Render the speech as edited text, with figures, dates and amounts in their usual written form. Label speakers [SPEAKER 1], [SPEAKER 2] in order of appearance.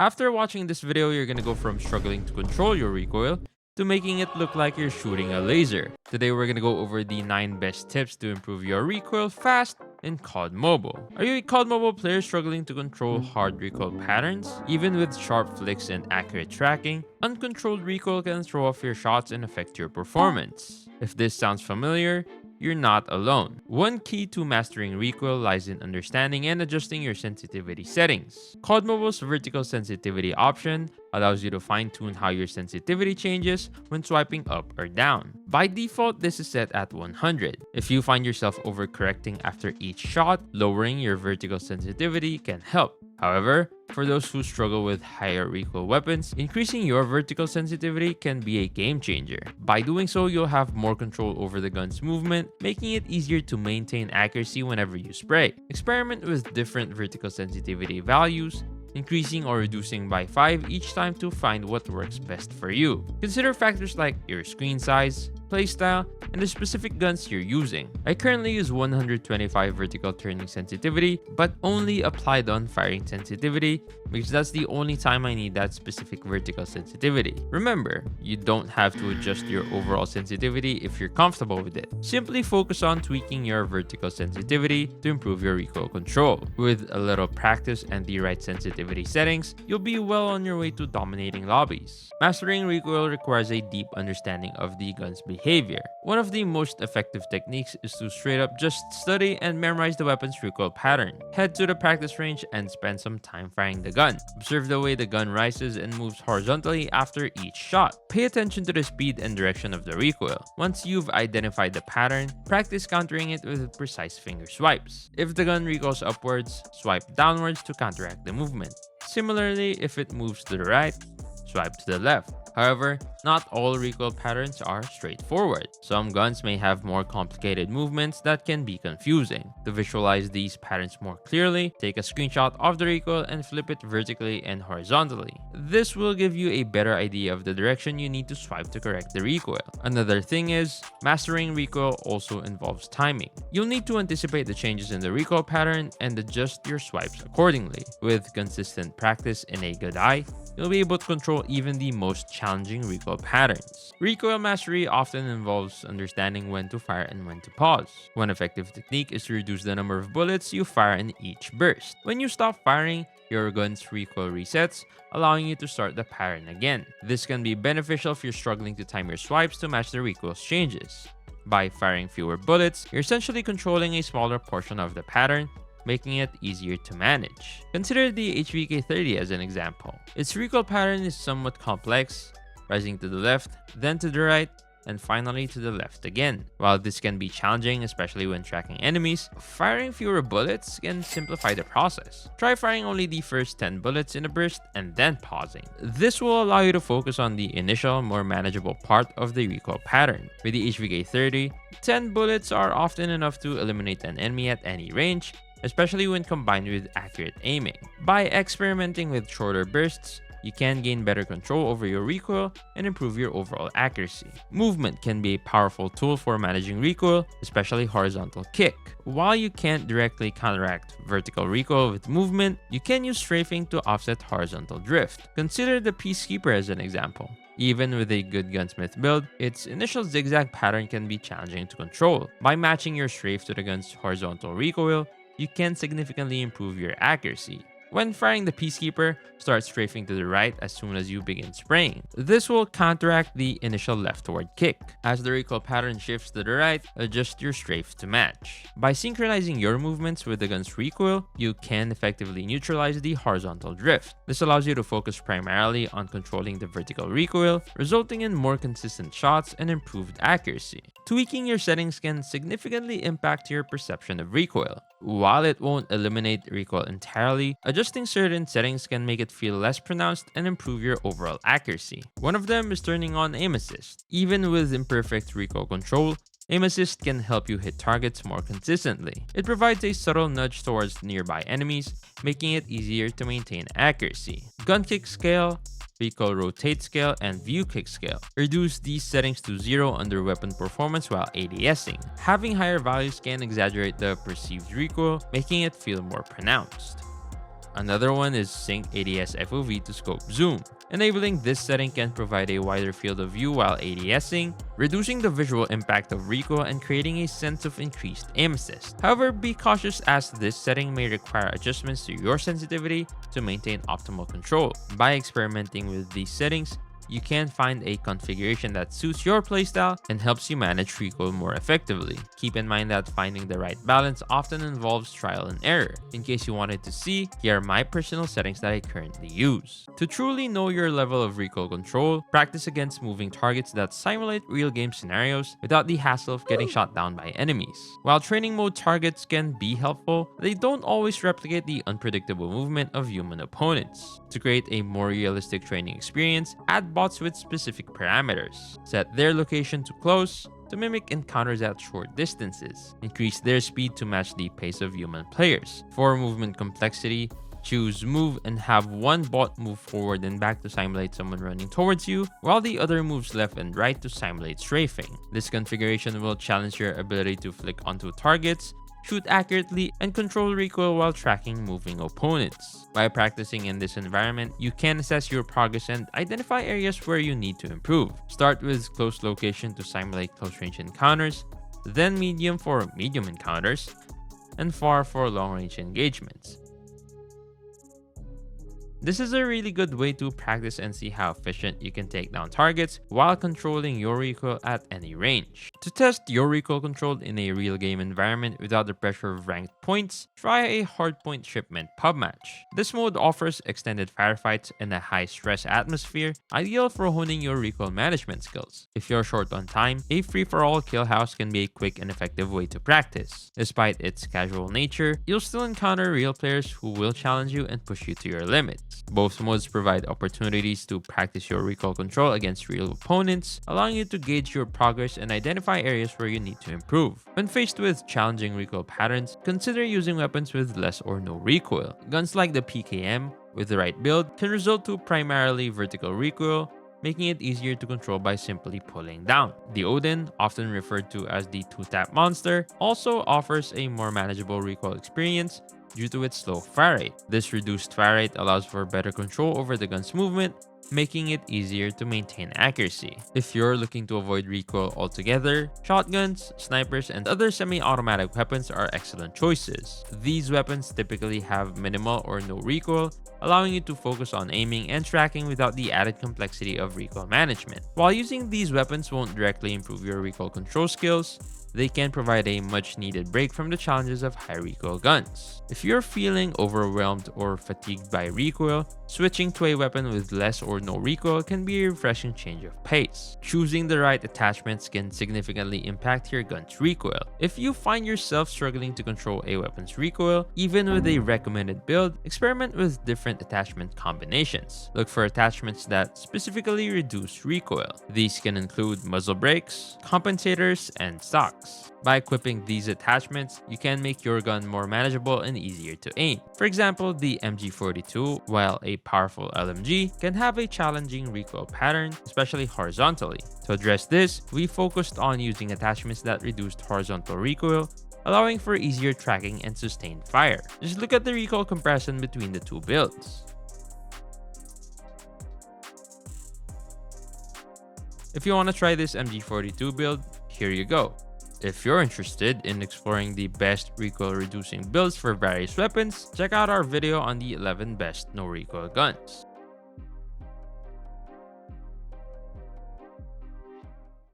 [SPEAKER 1] After watching this video, you're gonna go from struggling to control your recoil to making it look like you're shooting a laser. Today, we're gonna go over the 9 best tips to improve your recoil fast in COD Mobile. Are you a COD Mobile player struggling to control hard recoil patterns? Even with sharp flicks and accurate tracking, uncontrolled recoil can throw off your shots and affect your performance. If this sounds familiar, you're not alone. One key to mastering recoil lies in understanding and adjusting your sensitivity settings. COD Mobile's vertical sensitivity option allows you to fine-tune how your sensitivity changes when swiping up or down. By default, this is set at 100. If you find yourself overcorrecting after each shot, lowering your vertical sensitivity can help. However, for those who struggle with higher recoil weapons, increasing your vertical sensitivity can be a game changer. By doing so, you'll have more control over the gun's movement, making it easier to maintain accuracy whenever you spray. Experiment with different vertical sensitivity values, increasing or reducing by 5 each time to find what works best for you. Consider factors like your screen size, playstyle, and the specific guns you're using. I currently use 125 vertical turning sensitivity, but only applied on firing sensitivity because that's the only time I need that specific vertical sensitivity. Remember, you don't have to adjust your overall sensitivity if you're comfortable with it. Simply focus on tweaking your vertical sensitivity to improve your recoil control. With a little practice and the right sensitivity settings, you'll be well on your way to dominating lobbies. Mastering recoil requires a deep understanding of the gun's behavior. One of the most effective techniques is to straight up just study and memorize the weapon's recoil pattern. Head to the practice range and spend some time firing the gun. Observe the way the gun rises and moves horizontally after each shot. Pay attention to the speed and direction of the recoil. Once you've identified the pattern, practice countering it with precise finger swipes. If the gun recoils upwards, swipe downwards to counteract the movement. Similarly, if it moves to the right, swipe to the left. However, not all recoil patterns are straightforward. Some guns may have more complicated movements that can be confusing. To visualize these patterns more clearly, take a screenshot of the recoil and flip it vertically and horizontally. This will give you a better idea of the direction you need to swipe to correct the recoil. Another thing is, mastering recoil also involves timing. You'll need to anticipate the changes in the recoil pattern and adjust your swipes accordingly. With consistent practice and a good eye, you'll be able to control even the most challenging recoil patterns. Recoil mastery often involves understanding when to fire and when to pause. One effective technique is to reduce the number of bullets you fire in each burst. When you stop firing, your gun's recoil resets, allowing you to start the pattern again. This can be beneficial if you're struggling to time your swipes to match the recoil's changes. By firing fewer bullets, you're essentially controlling a smaller portion of the pattern, making it easier to manage. Consider the HVK-30 as an example. Its recoil pattern is somewhat complex, rising to the left, then to the right, and finally to the left again. While this can be challenging, especially when tracking enemies, firing fewer bullets can simplify the process. Try firing only the first 10 bullets in a burst and then pausing. This will allow you to focus on the initial, more manageable part of the recoil pattern. With the HVK-30, 10 bullets are often enough to eliminate an enemy at any range, especially when combined with accurate aiming. By experimenting with shorter bursts, you can gain better control over your recoil and improve your overall accuracy. Movement can be a powerful tool for managing recoil, especially horizontal kick. While you can't directly counteract vertical recoil with movement, you can use strafing to offset horizontal drift. Consider the Peacekeeper as an example. Even with a good gunsmith build, its initial zigzag pattern can be challenging to control. By matching your strafe to the gun's horizontal recoil, you can significantly improve your accuracy. When firing the Peacekeeper, start strafing to the right as soon as you begin spraying. This will counteract the initial leftward kick. As the recoil pattern shifts to the right, adjust your strafe to match. By synchronizing your movements with the gun's recoil, you can effectively neutralize the horizontal drift. This allows you to focus primarily on controlling the vertical recoil, resulting in more consistent shots and improved accuracy. Tweaking your settings can significantly impact your perception of recoil. While it won't eliminate recoil entirely, adjusting certain settings can make it feel less pronounced and improve your overall accuracy. One of them is turning on aim assist. Even with imperfect recoil control, aim assist can help you hit targets more consistently. It provides a subtle nudge towards nearby enemies, making it easier to maintain accuracy. Gun kick scale, recoil rotate scale, and view kick scale. Reduce these settings to 0 under weapon performance while ADSing. Having higher values can exaggerate the perceived recoil, making it feel more pronounced. Another one is Sync ADS FOV to scope zoom. Enabling this setting can provide a wider field of view while ADSing, reducing the visual impact of recoil and creating a sense of increased aim assist. However, be cautious as this setting may require adjustments to your sensitivity to maintain optimal control. By experimenting with these settings, you can find a configuration that suits your playstyle and helps you manage recoil more effectively. Keep in mind that finding the right balance often involves trial and error. In case you wanted to see, here are my personal settings that I currently use. To truly know your level of recoil control, practice against moving targets that simulate real game scenarios without the hassle of getting shot down by enemies. While training mode targets can be helpful, they don't always replicate the unpredictable movement of human opponents. To create a more realistic training experience, add bots with specific parameters. Set their location to close to mimic encounters at short distances. Increase their speed to match the pace of human players. For movement complexity, choose move and have one bot move forward and back to simulate someone running towards you, while the other moves left and right to simulate strafing. This configuration will challenge your ability to flick onto targets, shoot accurately, and control recoil while tracking moving opponents. By practicing in this environment, you can assess your progress and identify areas where you need to improve. Start with close location to simulate close range encounters, then medium for medium encounters, and far for long range engagements. This is a really good way to practice and see how efficient you can take down targets while controlling your recoil at any range. To test your recoil control in a real game environment without the pressure of ranked points, try a hardpoint shipment pub match. This mode offers extended firefights in a high stress atmosphere, ideal for honing your recoil management skills. If you're short on time, a free-for-all kill house can be a quick and effective way to practice. Despite its casual nature, you'll still encounter real players who will challenge you and push you to your limits. Both modes provide opportunities to practice your recoil control against real opponents, allowing you to gauge your progress and identify areas where you need to improve. When faced with challenging recoil patterns, consider using weapons with less or no recoil. Guns like the PKM, with the right build, can result to primarily vertical recoil, making it easier to control by simply pulling down. The Odin, often referred to as the 2-tap monster, also offers a more manageable recoil experience due to its slow fire rate. This reduced fire rate allows for better control over the gun's movement, making it easier to maintain accuracy. If you're looking to avoid recoil altogether, shotguns, snipers, and other semi-automatic weapons are excellent choices. These weapons typically have minimal or no recoil, allowing you to focus on aiming and tracking without the added complexity of recoil management. While using these weapons won't directly improve your recoil control skills, they can provide a much needed break from the challenges of high recoil guns. If you're feeling overwhelmed or fatigued by recoil, switching to a weapon with less or no recoil can be a refreshing change of pace. Choosing the right attachments can significantly impact your gun's recoil. If you find yourself struggling to control a weapon's recoil, even with a recommended build, experiment with different attachment combinations. Look for attachments that specifically reduce recoil. These can include muzzle brakes, compensators, and stocks. By equipping these attachments, you can make your gun more manageable and easier to aim. For example, the MG42, while a powerful LMG, can have a challenging recoil pattern, especially horizontally. To address this, we focused on using attachments that reduced horizontal recoil, allowing for easier tracking and sustained fire. Just look at the recoil comparison between the two builds. If you want to try this MG42 build, here you go. If you're interested in exploring the best recoil reducing builds for various weapons, check out our video on the 11 best no recoil guns.